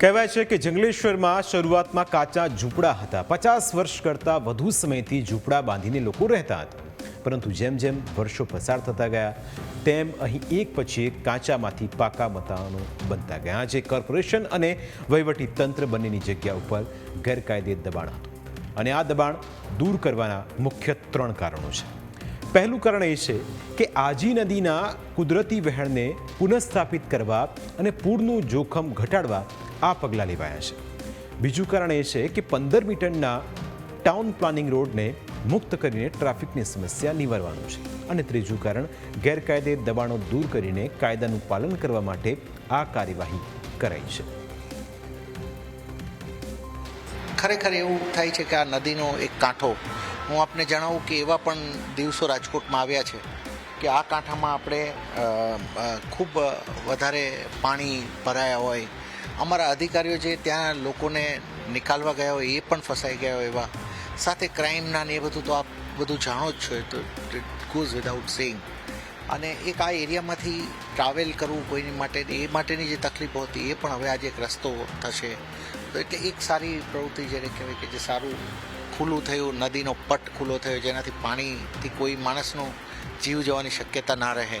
કહેવાય છે કે જંગલેશ્વરમાં શરૂઆતમાં કાચા ઝૂંપડા હતા। 50 વર્ષ કરતાં વધુ સમયથી ઝૂંપડા બાંધીને લોકો રહેતા હતા, પરંતુ જેમ જેમ વર્ષો પસાર થતા ગયા તેમ અહીં એક પછી એક કાચામાંથી પાકા મકાનો બનતા ગયા। આજે કોર્પોરેશન અને વહીવટી તંત્ર બંનેની જગ્યા ઉપર ગેરકાયદે દબાણ હતું અને આ દબાણ દૂર કરવાના મુખ્ય 3 કારણો છે। પહેલું કારણ એ છે કે આજી નદીના કુદરતી વહેણને પુનઃસ્થાપિત કરવા અને પૂરનું જોખમ ઘટાડવા આ પગલાં લેવાયા છે। બીજું કારણ એ છે કે 15 મીટરના ટાઉન પ્લાનિંગ રોડને મુક્ત કરીને ટ્રાફિકની સમસ્યા નિવારવાનું છે અને ત્રીજું કારણ ગેરકાયદે દબાણો દૂર કરીને કાયદાનું પાલન કરવા માટે આ કાર્યવાહી કરાઈ છે। ખરેખર એવું થાય છે કે આ નદીનો એક કાંઠો, હું આપને જણાવું કે એવા પણ દિવસો રાજકોટમાં આવ્યા છે કે આ કાંઠામાં આપણે ખૂબ વધારે પાણી ભરાયા હોય, અમારા અધિકારીઓ જે ત્યાં લોકોને નિકાલવા ગયા હોય એ પણ ફસાઈ ગયા હોય, એવા સાથે ક્રાઇમના ને એ બધું તો આપ બધું જાણો જ છો, તો ઇટ ગોઝ વિધાઉટ સેઇંગ। અને એક આ એરિયામાંથી ટ્રાવેલ કરવું કોઈની માટે, એ માટેની જે તકલીફો હતી એ પણ હવે આજે એક રસ્તો થશે, તો એટલે એક સારી પ્રવૃત્તિ જેને કહેવાય કે જે સારું ખુલ્લું થયું, નદીનો પટ ખુલ્લો થયો જેનાથી પાણીથી કોઈ માણસનો જીવ જવાની શક્યતા ના રહે।